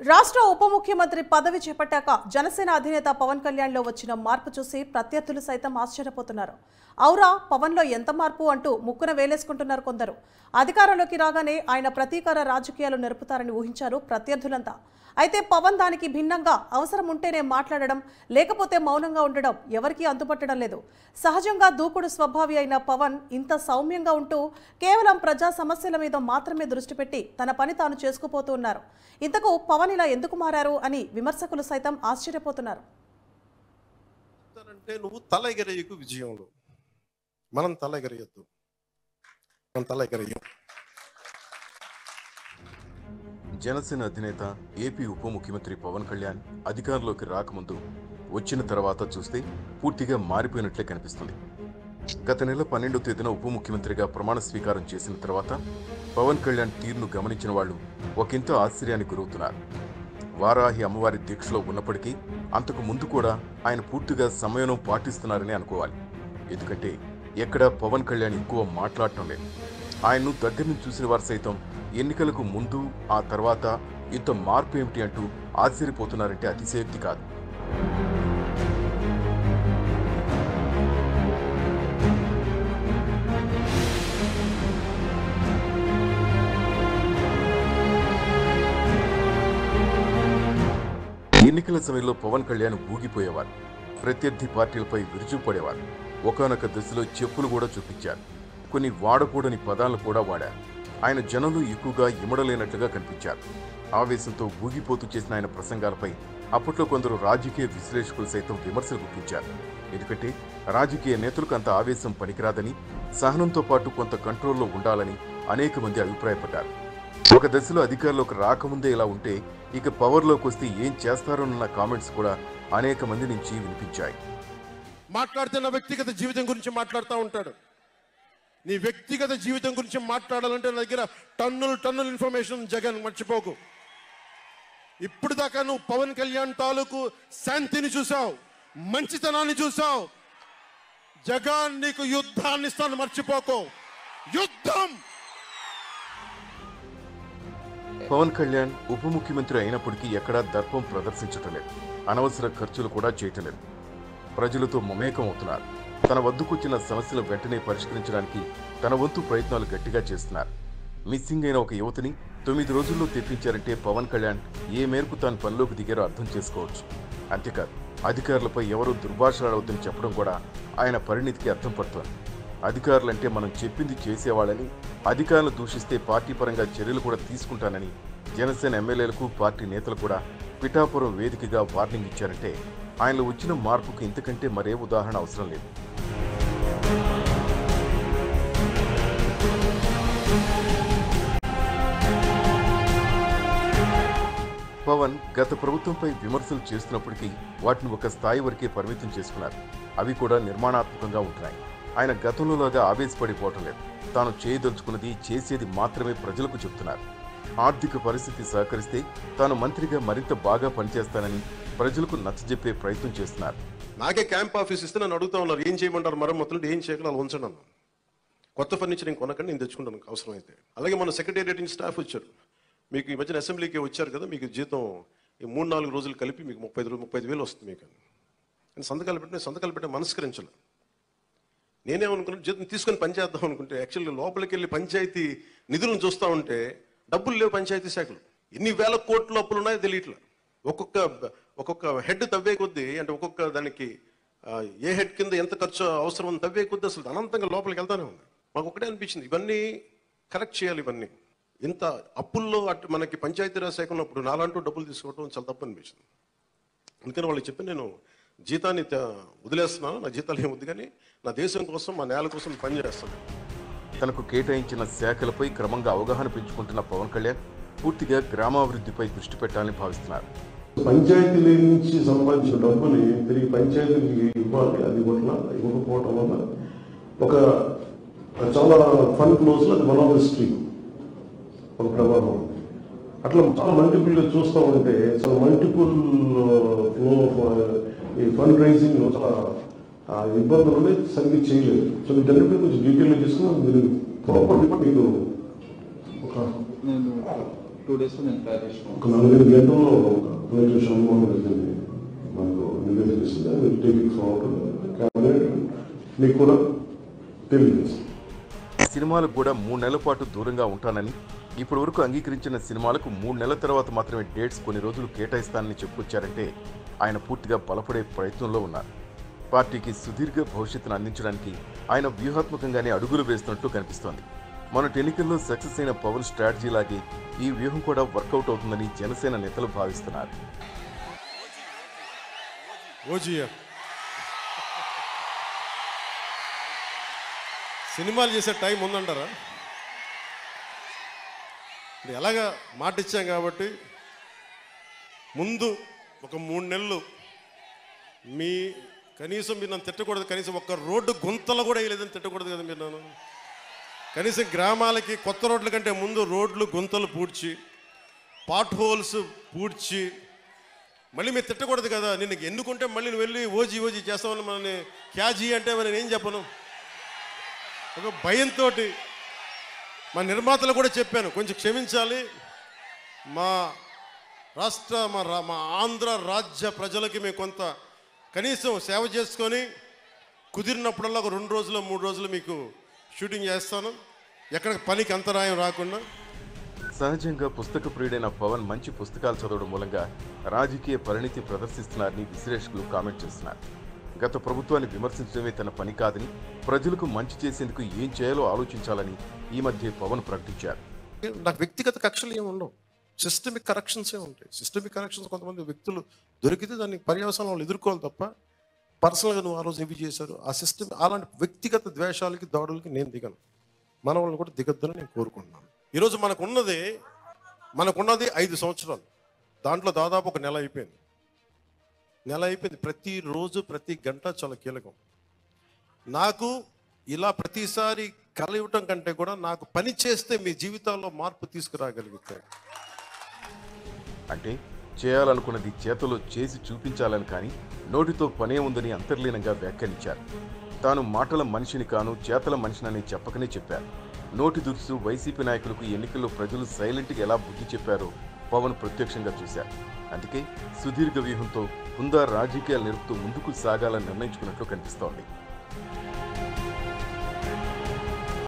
రాష్ట్ర ఉప ముఖ్యమంత్రి పదవి చేపట్టాక జనసేన అధినేత పవన్ కళ్యాణ్లో వచ్చిన మార్పు చూసి ప్రత్యర్థులు సైతం ఆశ్చర్యపోతున్నారు. ఔరా పవన్లో ఎంత మార్పు అంటూ ముక్కున వేలేసుకుంటున్నారు కొందరు. అధికారంలోకి రాగానే ఆయన ప్రతీకార రాజకీయాలు నెరుపుతారని ఊహించారు ప్రత్యర్థులంతా. అయితే పవన్ దానికి భిన్నంగా అవసరం ఉంటేనే మాట్లాడడం, లేకపోతే మౌనంగా ఉండడం ఎవరికీ అంతుపట్టడం లేదు. సహజంగా దూకుడు స్వభావి అయిన పవన్ ఇంత సౌమ్యంగా ఉంటూ కేవలం ప్రజా సమస్యల మీద మాత్రమే దృష్టి పెట్టి తన పని తాను చేసుకుపోతూ ఉన్నారు. ఇంతకు పవన్ ఇలా ఎందుకు మారారు అని విమర్శకులు సైతం ఆశ్చర్యపోతున్నారు. నువ్వు తల ఎగరేయకు విజయంలో, మనం తల ఎగరేయద్దు, మనం తల ఎగరేయం. జనసేన అధినేత ఏపీ ఉప ముఖ్యమంత్రి పవన్ కళ్యాణ్ అధికారంలోకి రాకముందు వచ్చిన తర్వాత చూస్తే పూర్తిగా మారిపోయినట్లే కనిపిస్తుంది. గత నెల 12వ తేదీన ఉప ముఖ్యమంత్రిగా ప్రమాణ స్వీకారం చేసిన తర్వాత పవన్ కళ్యాణ్ తీరును గమనించిన వాళ్ళు ఒకంత ఆశ్చర్యానికి గురవుతున్నారు. వారాహి అమ్మవారి దీక్షలో ఉన్నప్పటికీ అంతకు ముందు కూడా ఆయన పూర్తిగా సంయమనం పాటిస్తున్నారని అనుకోవాలి. ఎందుకంటే ఎక్కడా పవన్ కళ్యాణ్ ఎక్కువ మాట్లాడటం లేదు. ఆయన్ను దగ్గర నుంచి చూసిన వారు సైతం ఎన్నికలకు ముందు ఆ తర్వాత ఇంత మార్పు ఏమిటి అంటూ ఆశ్చర్యపోతున్నారంటే అతిశయోక్తి కాదు. ఎన్నికల సమయంలో పవన్ కళ్యాణ్ ఊగిపోయేవారు. ప్రత్యర్థి పార్టీలపై విరుచుపడేవారు. ఒకానొక దశలో చెప్పులు కూడా చూపించారు. కొన్ని వాడకూడని పదాలను కూడా వాడారు. ఆయన జనంలో ఎక్కువగా ఇమడలేనట్లుగా కనిపించారు. ఆవేశంతో ఊగిపోతూ చేసిన ఆయన ప్రసంగాలపై అప్పట్లో కొందరు రాజకీయ విశ్లేషకులు సైతం విమర్శలు గుప్పించారు. ఎందుకంటే రాజకీయ నేతలకు అంత ఆవేశం పనికిరాదని, సహనంతో పాటు కొంత కంట్రోల్లో ఉండాలని అనేక మంది అభిప్రాయపడ్డారు. ఒక దశలో అధికారంలోకి రాకముందే ఇలా ఉంటే ఇక పవర్లోకి వస్తే ఏం చేస్తారోనన్న కామెంట్స్ కూడా అనేక మంది నుంచి వినిపించాయి. మాట్లాడుతున్న వ్యక్తిగత జీవితం గురించి మాట్లాడుతూ ఉంటాడు. నీ వ్యక్తిగత జీవితం గురించి మాట్లాడాలంటే నా దగ్గర టన్నుల ఇన్ఫర్మేషన్ జగన్, మర్చిపోకు. ఇప్పుడు దాకా నువ్వు పవన్ కళ్యాణ్ తాలూకు శాంతిని చూసావు, మంచితనాన్ని చూసావు. జగన్ నీకు యుద్ధాన్ని ఇస్తాను, మర్చిపోకు. యుద్ధం. పవన్ కళ్యాణ్ ఉప ముఖ్యమంత్రి అయినప్పటికీ ఎక్కడా దర్పం ప్రదర్శించటం లేదు. అనవసర ఖర్చులు కూడా చేయటం లేదు. ప్రజలతో మమేకం అవుతున్నారు. తన వద్దకొచ్చిన సమస్యలు వెంటనే పరిష్కరించడానికి తన వంతు ప్రయత్నాలు గట్టిగా చేస్తున్నారు. మిస్సింగ్ అయిన ఒక యువతిని 9 రోజుల్లో తెప్పించారంటే పవన్ కళ్యాణ్ ఏ మేరకు తాను పనిలోకి దిగారో అర్థం చేసుకోవచ్చు. అంతేకాదు, అధికారులపై ఎవరూ దుర్భాషలాడవద్దని చెప్పడం కూడా ఆయన పరిణితికి అర్థం పడుతోంది. అధికారులంటే మనం చెప్పింది చేసేవాళ్ళని, అధికారులు దూషిస్తే పార్టీ పరంగా చర్యలు కూడా తీసుకుంటానని జనసేన ఎమ్మెల్యేలకు పార్టీ నేతలు కూడా పిఠాపురం వేదికగా వార్నింగ్ ఇచ్చారంటే ఆయనలో వచ్చిన మార్పుకు ఇంతకంటే మరే ఉదాహరణ అవసరం లేదు. పవన్ గత ప్రభుత్వంపై విమర్శలు చేస్తున్నప్పటికీ వాటిని ఒక స్థాయి వరకే పరిమితం చేసుకున్నారు. అవి కూడా నిర్మాణాత్మకంగా ఉంటున్నాయి. ఆయన గతంలోలాగా ఆవేశపడిపోవటం లేదు. తాను చేయదలుచుకున్నది చేసేది మాత్రమే ప్రజలకు చెబుతున్నారు. ఆర్థిక పరిస్థితి సహకరిస్తే తాను మంత్రిగా మరింత బాగా పనిచేస్తానని ప్రజలకు నచ్చజెప్పే ప్రయత్నం చేస్తున్నారు. నాకే క్యాంప్ ఆఫీస్ ఇస్తే నన్ను అడుగుతా ఉన్నారు, ఏం చేయమంటారు మరమ్మతులు, ఏం చేయగల అలా ఉంచండి అన్న. కొత్త ఫర్నిచర్ నేను కొనకండి, నేను తెచ్చుకుంటాను అవసరం అయితే. అలాగే మన సెక్రటేరియట్ నుంచి స్టాఫ్ వచ్చారు. మీకు ఈ మధ్యన అసెంబ్లీకి వచ్చారు కదా, మీకు జీతం ఈ 3-4 రోజులు కలిపి మీకు 35,000 వస్తుంది మీకు అని సంతకాలు పెట్టే మనస్కరించాలి. నేనేమనుకున్నాను, జీతం తీసుకొని పనిచేద్దాం అనుకుంటే యాక్చువల్లీ లోపలికి వెళ్ళి పంచాయతీ నిధులను చూస్తూ ఉంటే డబ్బులు లేవు. పంచాయతీ శాఖలు ఎన్ని వేల కోట్ల అప్పులు ఉన్నాయో తెలియట్లా. ఒక్కొక్క హెడ్ తవ్వే కొద్దీ, అంటే ఒక్కొక్క దానికి ఏ హెడ్ కింద ఎంత ఖర్చు అవసరం తవ్వే కొద్దీ అసలు అనంతంగా లోపలికి వెళ్తానే ఉంది. మాకు ఒకటే అనిపించింది, ఇవన్నీ కరెక్ట్ చేయాలి. ఇవన్నీ ఇంత అప్పుల్లో మనకి పంచాయతీరాజ్ శాఖ ఉన్నప్పుడు నాలంటూ డబ్బులు తీసుకోవడం చాలా తప్పు అనిపించింది. అందుకని వాళ్ళకి చెప్పి నేను జీతాన్ని వదిలేస్తున్నాను, నా జీతాలు ఏమి వద్దు, కానీ నా దేశం కోసం, మా నేల కోసం పనిచేస్తాను. తనకు కేటాయించిన శాఖలపై క్రమంగా అవగాహన పెంచుకుంటున్న పవన్ కళ్యాణ్ పూర్తిగా గ్రామాభివృద్ధిపై దృష్టి పెట్టాలని భావిస్తున్నారు. పంచాయతీల నుంచి సంపాదించిన డబ్బుని తిరిగి పంచాయతీలకు ఇవ్వాలి. అది ఇవ్వకపోవడం వల్ల ఒక చాలా ఫండ్ క్లోజ్ లో అది వన్ ఆఫ్ ద స్ట్రీమ్ ఒక ప్రభావం. అట్లా చాలా మల్టిపుల్ చూస్తూ ఉంటే చాలా మల్టిపుల్ ఈ ఫండ్ రైజింగ్ చాలా ఇబ్బందులు ఉన్నాయి, సరిగ్గా చేయలేదు. సో వీటన్నిటిని కొంచెం డీటెయిల్గా చేసుకుని మీరు ప్రాపర్టీ మీకు ఒక 2 days నేను ప్లాన్ చేసుకున్నాను. ఒక 4-5 గంటల్లో ఒక షణ్ముఖం జరిగింది మనకు నివేదిస్తుంది. అది టేక్ ఇట్ ఫార్వర్డ్ క్యాబినెట్ మీకు కూడా తెలియజేస్తుంది. సినిమాలకు కూడా 3 నెలల పాటు దూరంగా ఉంటానని, ఇప్పటి వరకు అంగీకరించిన సినిమాలకు 3 నెలల తర్వాత మాత్రమే డేట్స్ కొన్ని రోజులు కేటాయిస్తానని చెప్పుకొచ్చారంటే ఆయన పూర్తిగా బలపడే ప్రయత్నంలో ఉన్నారు. పార్టీకి సుదీర్ఘ భవిష్యత్తును అందించడానికి ఆయన వ్యూహాత్మకంగానే అడుగులు వేస్తున్నట్లు కనిపిస్తోంది. మొన్నటి ఎన్నికల్లో సక్సెస్ అయిన పవన్ స్ట్రాటజీ లాగే ఈ వ్యూహం కూడా వర్కౌట్ అవుతుందని జనసేన నేతలు భావిస్తున్నారు. సినిమాలు చేసే టైం ఉందంటారా? ఎలాగా మాట ఇచ్చాం కాబట్టి ముందు ఒక 3 నెలలు మీ కనీసం మీరు నన్ను తిట్టకూడదు. కనీసం ఒక్క రోడ్డు గుంతలు కూడా వేయలేదని తిట్టకూడదు కదా మీరు నన్ను. కనీసం గ్రామాలకి కొత్త రోడ్ల కంటే ముందు రోడ్లు గుంతలు పూడ్చి, పాట్ హోల్స్ పూడ్చి, మళ్ళీ మీరు తిట్టకూడదు కదా. నిన్ను ఎన్నుకుంటే మళ్ళీ నువ్వు వెళ్ళి ఓజీ చేస్తామని మనని క్యాజీ అంటే మరి నేనేం చెప్పను. ఒక భయంతో మా నిర్మాతలు కూడా చెప్పాను, కొంచెం క్షమించాలి, మా రాష్ట్ర మా ఆంధ్ర రాజ్య ప్రజలకి మేము కొంత కనీసం సేవ చేసుకొని కుదిరినప్పుడల్లా ఒక 2 రోజులు 3 రోజులు మీకు షూటింగ్ చేస్తాను, ఎక్కడ పనికి అంతరాయం రాకుండా. సహజంగా పుస్తక ప్రియుడైన పవన్ మంచి పుస్తకాలు చదవడం మూలంగా రాజకీయ పరిణితి ప్రదర్శిస్తున్నారని విశ్లేషకులు కామెంట్ చేస్తున్నారు. గత ప్రభుత్వాన్ని విమర్శించడమే తన పని కాదని, ప్రజలకు మంచి చేసేందుకు ఏం చేయాలో ఆలోచించాలని ఈ మధ్య పవన్ ప్రకటించారు. నాకు వ్యక్తిగత కక్షలు ఏమి ఉండవు, సిస్టమిక్ కరెక్షన్సే ఉంటాయి. సిస్టమిక్ కరెక్షన్స్ కొంతమంది వ్యక్తులు దొరికితే దాన్ని పర్యవసానం వాళ్ళు ఎదుర్కోవాలి తప్ప పర్సనల్గా నువ్వు ఆ రోజు ఏవి చేశారు ఆ సిస్టమ్ అలాంటి వ్యక్తిగత ద్వేషాలకి దాడులకి నేను దిగను. మన వాళ్ళని కూడా దిగద్దని నేను కోరుకుంటున్నాను. ఈరోజు మనకున్నది 5 సంవత్సరాలు, దాంట్లో దాదాపు ఒక నెల అయిపోయింది. ప్రతిరోజు ప్రతి గంట చాలా కీలకం. నాకు ఇలా ప్రతిసారి కలవటం కంటే కూడా నాకు పని చేస్తే మీ జీవితాల్లో మార్పు తీసుకురాగలుగుతాయి. అంటే చేయాలనుకున్నది చేతలో చేసి చూపించాలని కానీ నోటితో పనే ఉందని అంతర్లీనంగా వ్యాఖ్యానించారు. తాను మాటల మనిషిని కాను చేతల మనిషినని చెప్పకనే చెప్పారు. నోటి దురుసు వైసీపీ నాయకులకు ఎన్నికల్లో ప్రజలు సైలెంట్గా ఎలా బుద్ధి చెప్పారో పవన్ ప్రత్యక్షంగా చూశారు. అందుకే సుదీర్ఘ వ్యూహంతో హుందా రాజకీయాలు నిలుపుతూ ముందుకు సాగాలని నిర్ణయించుకున్నట్లు కనిపిస్తోంది.